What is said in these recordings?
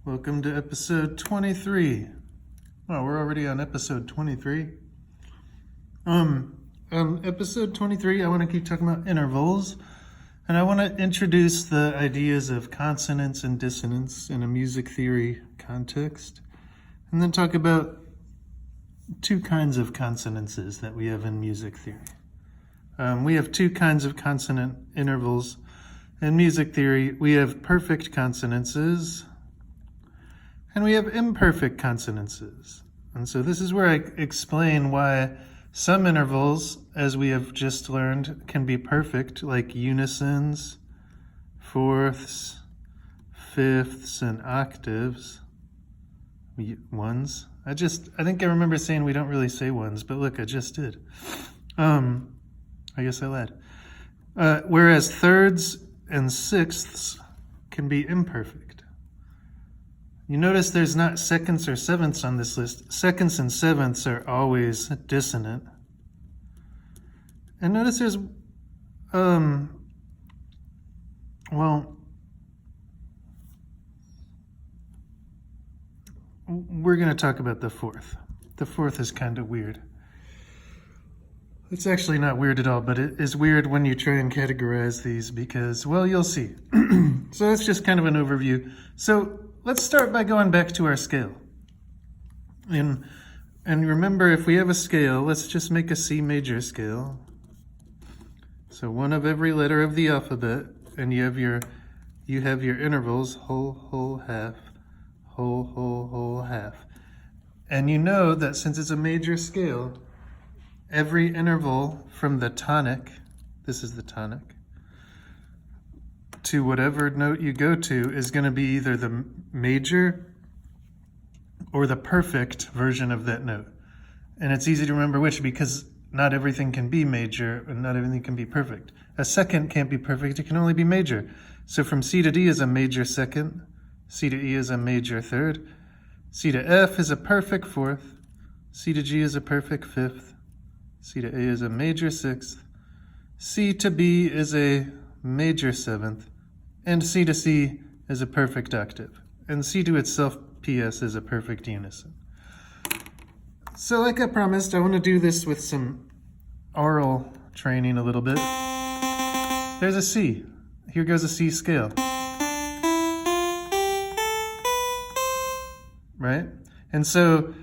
Welcome to episode 23. Oh, we're already on episode 23. Episode 23, I want to keep talking about intervals, and I want to introduce the ideas of consonance and dissonance in a music theory context, and then talk about two kinds of consonances that we have in music theory. We have two kinds of consonant intervals in music theory. We have perfect consonances, and we have imperfect consonances. And so this is where I explain why some intervals, as we have just learned, can be perfect, like unisons, fourths, fifths, and octaves. Ones. I think I remember saying we don't really say ones, but look, I just did. I guess I lied. Whereas thirds and sixths can be imperfect. You notice there's not seconds or sevenths on this list. Seconds and sevenths are always dissonant. And notice there's, we're going to talk about the fourth. The fourth is kind of weird. It's actually not weird at all, but it is weird when you try and categorize these because, well, you'll see. So that's just kind of an overview. So let's start by going back to our scale. And remember, if we have a scale, let's just make a C major scale. So one of every letter of the alphabet, and you have your intervals, whole, whole, half, whole, whole, whole, half. And you know that since it's a major scale, every interval from the tonic, this is the tonic, to whatever note you go to is going to be either the major or the perfect version of that note. And it's easy to remember which because not everything can be major and not everything can be perfect. A second can't be perfect, it can only be major. So from C to D is a major second, C to E is a major third, C to F is a perfect fourth, C to G is a perfect fifth, C to A is a major sixth, C to B is a major seventh, and C to C is a perfect octave. And C to itself, PS, is a perfect unison. So like I promised, I want to do this with some oral training a little bit. There's a C. Here goes a C scale. Right? And so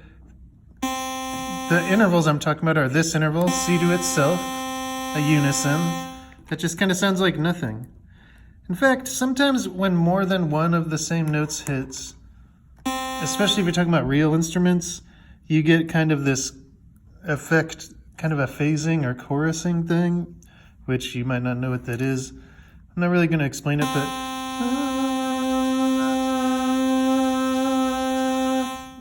the intervals I'm talking about are this interval, C to itself, a unison, that just kind of sounds like nothing. In fact, sometimes when more than one of the same notes hits, especially if you're talking about real instruments, you get kind of this effect, kind of a phasing or chorusing thing, which you might not know what that is. I'm not really going to explain it, but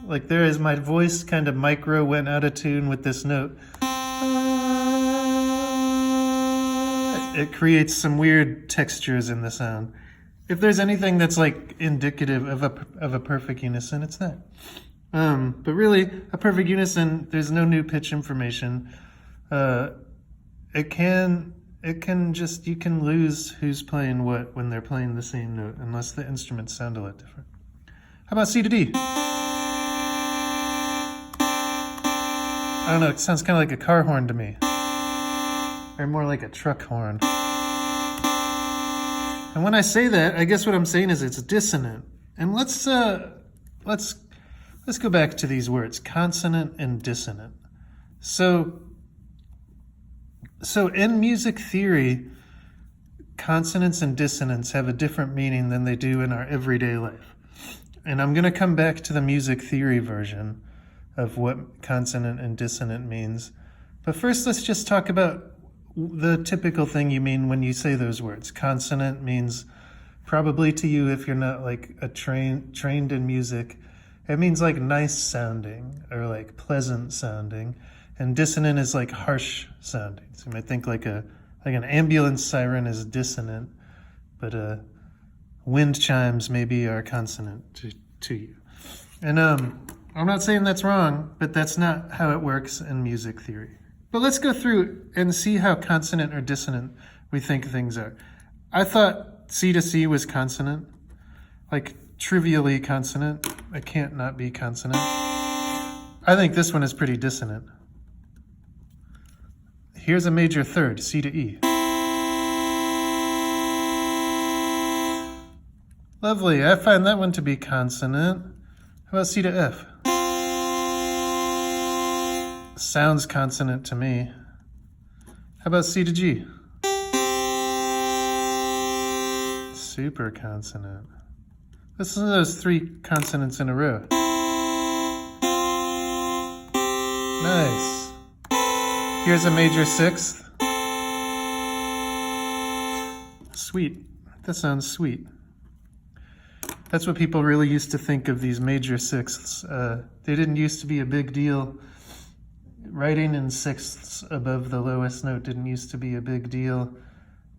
like there is my voice kind of micro went out of tune with this note. It creates some weird textures in the sound. If there's anything that's like indicative of a perfect unison, it's that. But really, a perfect unison, there's no new pitch information. You can lose who's playing what when they're playing the same note, unless the instruments sound a lot different. How about C to D? I don't know, it sounds kind of like a car horn to me. Or more like a truck horn. And when I say that, I guess what I'm saying is it's dissonant. And let's go back to these words, consonant and dissonant. So in music theory, consonance and dissonance have a different meaning than they do in our everyday life. And I'm going to come back to the music theory version of what consonant and dissonant means. But first, let's just talk about the typical thing you mean when you say those words. Consonant means, probably to you if you're not like trained in music, it means like nice sounding or like pleasant sounding. And dissonant is like harsh sounding. So you might think like an ambulance siren is dissonant, but wind chimes maybe are consonant to you. And I'm not saying that's wrong, but that's not how it works in music theory. But let's go through and see how consonant or dissonant we think things are. I thought C to C was consonant. Like trivially consonant. It can't not be consonant. I think this one is pretty dissonant. Here's a major third, C to E. Lovely, I find that one to be consonant. How about C to F? Sounds consonant to me. How about C to G? Super consonant. Listen to those 3 consonants in a row. Nice. Here's a major 6th. Sweet. That sounds sweet. That's what people really used to think of these major 6ths. They didn't used to be a big deal. Writing in 6ths above the lowest note didn't used to be a big deal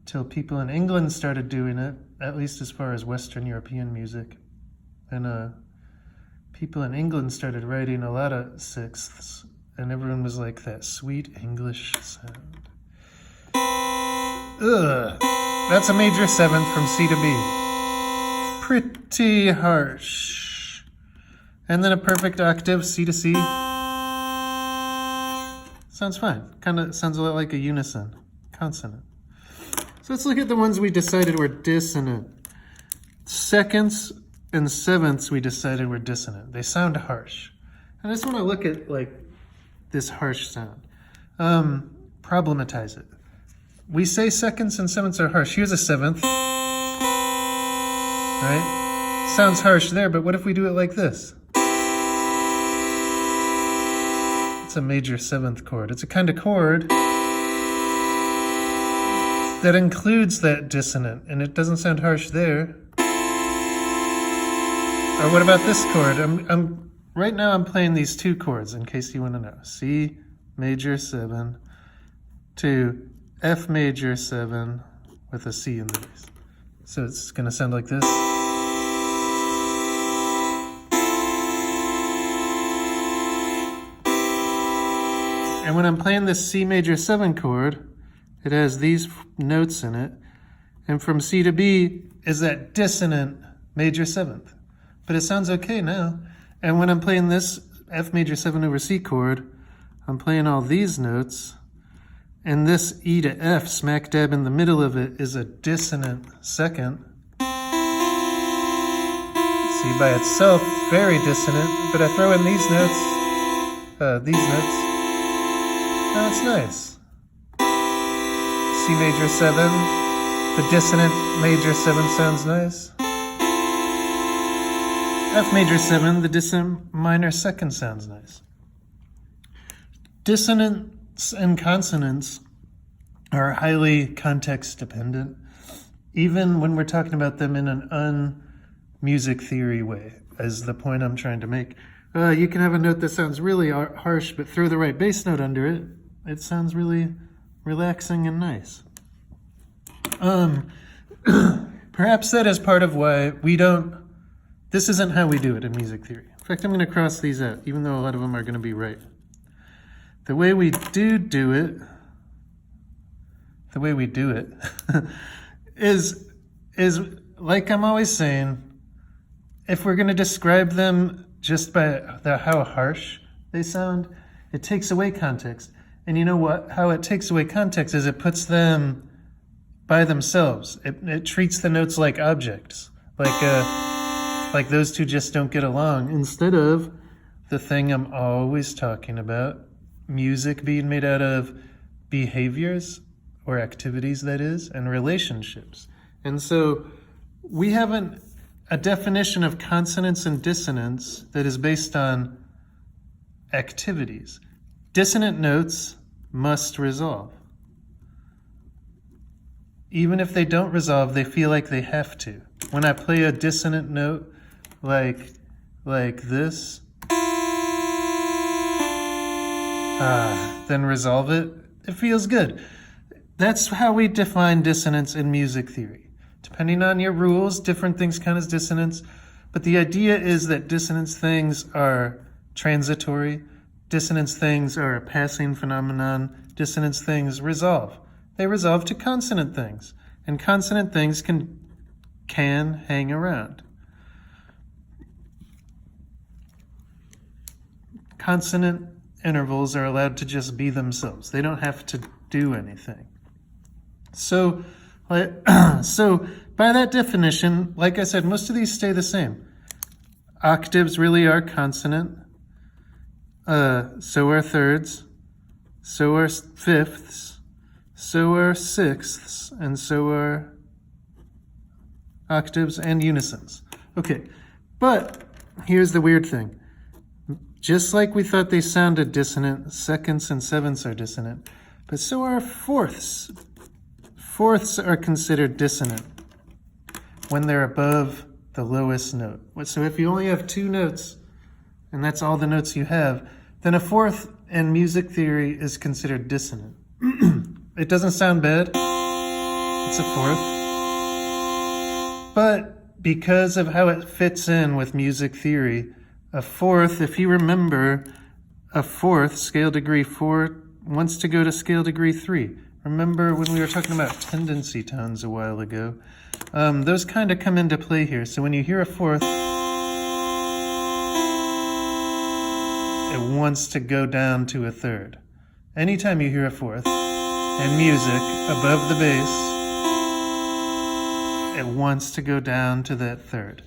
till people in England started doing it, at least as far as Western European music. And people in England started writing a lot of 6ths, and everyone was like, that sweet English sound. Ugh, that's a major 7th from C to B. Pretty harsh. And then a perfect octave, C to C. Sounds fine. Kind of sounds a lot like a unison consonant. So let's look at the ones we decided were dissonant. Seconds and 7ths we decided were dissonant. They sound harsh. And I just want to look at like this harsh sound. Problematize it. We say seconds and 7ths are harsh. Here's a 7th. Right? Sounds harsh there, but what if we do it like this? It's a major 7th chord. It's a kind of chord that includes that dissonant, and it doesn't sound harsh there. Or what about this chord? Right now I'm playing these 2 chords, in case you want to know. C major 7 to F major 7 with a C in the bass. So it's going to sound like this. And when I'm playing this C major 7 chord, it has these notes in it. And from C to B is that dissonant major 7th. But it sounds okay now. And when I'm playing this F major 7 over C chord, I'm playing all these notes. And this E to F, smack dab in the middle of it, is a dissonant second. See, by itself, very dissonant. But I throw in these notes, now it's nice. C major 7, the dissonant major 7 sounds nice. F major 7, the dissonant minor 2nd sounds nice. Dissonance and consonants are highly context dependent, even when we're talking about them in an un-music theory way, as the point I'm trying to make. You can have a note that sounds really harsh, but throw the right bass note under it. It sounds really relaxing and nice. Perhaps that is part of why this isn't how we do it in music theory. In fact, I'm going to cross these out, even though a lot of them are going to be right. The way we do it is like I'm always saying, if we're going to describe them just by how harsh they sound, it takes away context. And you know what? How it takes away context is it puts them by themselves. It treats the notes like objects, like those two just don't get along, instead of the thing I'm always talking about, music being made out of behaviors or activities, that is, and relationships. And so we have a definition of consonance and dissonance that is based on activities. Dissonant notes must resolve. Even if they don't resolve, they feel like they have to. When I play a dissonant note like this, then resolve it, it feels good. That's how we define dissonance in music theory. Depending on your rules, different things count as dissonance, but the idea is that dissonance things are transitory. Dissonance things are a passing phenomenon. Dissonance things resolve. They resolve to consonant things, and consonant things can hang around. consonant intervals are allowed to just be themselves. They don't have to do anything. So by that definition, like I said, most of these stay the same. Octaves really are consonant. So are thirds. So are fifths. So are sixths. And so are octaves and unisons. Okay, but here's the weird thing. Just like we thought they sounded dissonant, seconds and sevenths are dissonant, but so are fourths. Fourths are considered dissonant when they're above the lowest note. So if you only have two notes, and that's all the notes you have, then a fourth in music theory is considered dissonant. It doesn't sound bad. It's a fourth. But because of how it fits in with music theory, a fourth, if you remember, a fourth, scale degree 4, wants to go to scale degree 3. Remember when we were talking about tendency tones a while ago? Those kind of come into play here. So when you hear a fourth, it wants to go down to a third. Anytime you hear a fourth in music above the bass, it wants to go down to that third.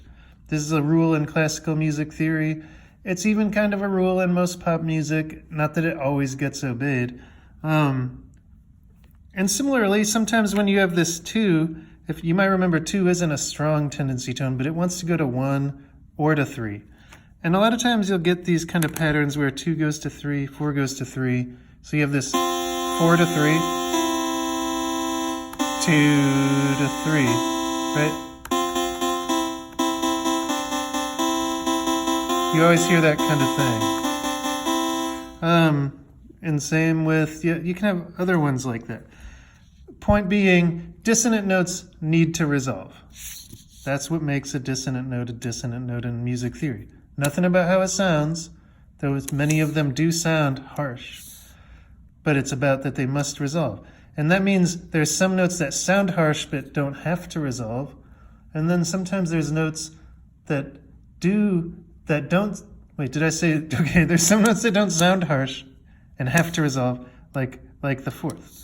This is a rule in classical music theory. It's even kind of a rule in most pop music, not that it always gets obeyed. And similarly, sometimes when you have this 2, if you might remember 2 isn't a strong tendency tone, but it wants to go to 1 or to 3. And a lot of times you'll get these kind of patterns where 2 goes to 3, 4 goes to 3. So you have this 4 to 3, 2 to 3, right? You always hear that kind of thing. And same with, you can have other ones like that. Point being, dissonant notes need to resolve. That's what makes a dissonant note in music theory. Nothing about how it sounds, though many of them do sound harsh. But it's about that they must resolve. And that means there's some notes that sound harsh but don't have to resolve. And then sometimes there's notes that don't, wait, did I say, okay, there's some notes that don't sound harsh and have to resolve, like the fourth.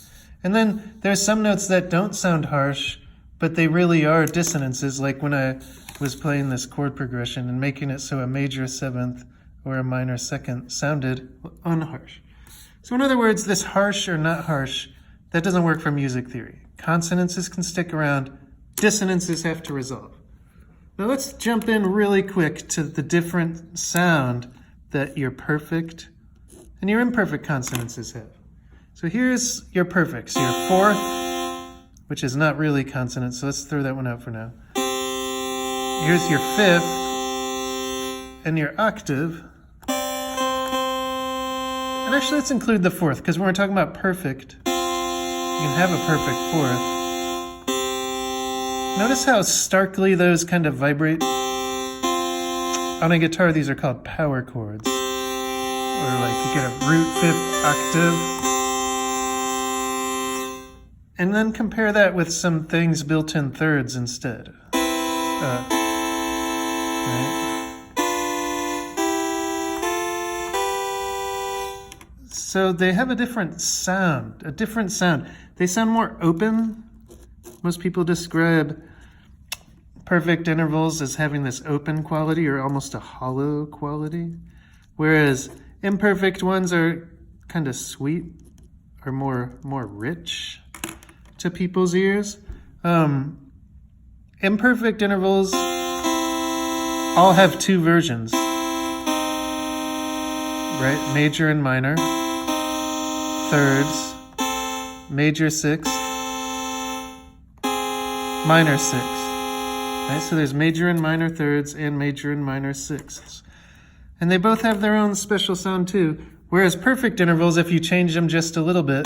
And then there's some notes that don't sound harsh, but they really are dissonances, like when I was playing this chord progression and making it so a major seventh or a minor second sounded unharsh. So in other words, this harsh or not harsh, that doesn't work for music theory. Consonances can stick around, dissonances have to resolve. Now let's jump in really quick to the different sound that your perfect and your imperfect consonances have. So here's your perfects, your fourth, which is not really consonant, so let's throw that one out for now. Here's your fifth and your octave. And actually, let's include the fourth, because when we're talking about perfect, you can have a perfect fourth. Notice how starkly those kind of vibrate. On a guitar, these are called power chords. Or like you get a root fifth octave. And then compare that with some things built in thirds instead. Right? So they have a different sound. They sound more open. Most people describe perfect intervals as having this open quality or almost a hollow quality, whereas imperfect ones are kind of sweet or more rich to people's ears. Imperfect intervals all have 2 versions, right? Major and minor, thirds, major 6, minor 6. Right? So there's major and minor thirds and major and minor sixths. And they both have their own special sound too. Whereas perfect intervals, if you change them just a little bit,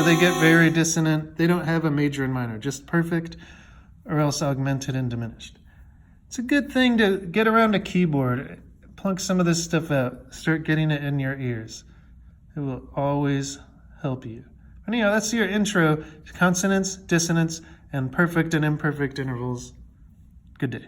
they get very dissonant. They don't have a major and minor, just perfect or else augmented and diminished. It's a good thing to get around a keyboard, plunk some of this stuff out, start getting it in your ears. It will always help you. Anyhow, that's your intro to consonance, dissonance, and perfect and imperfect intervals. Good day.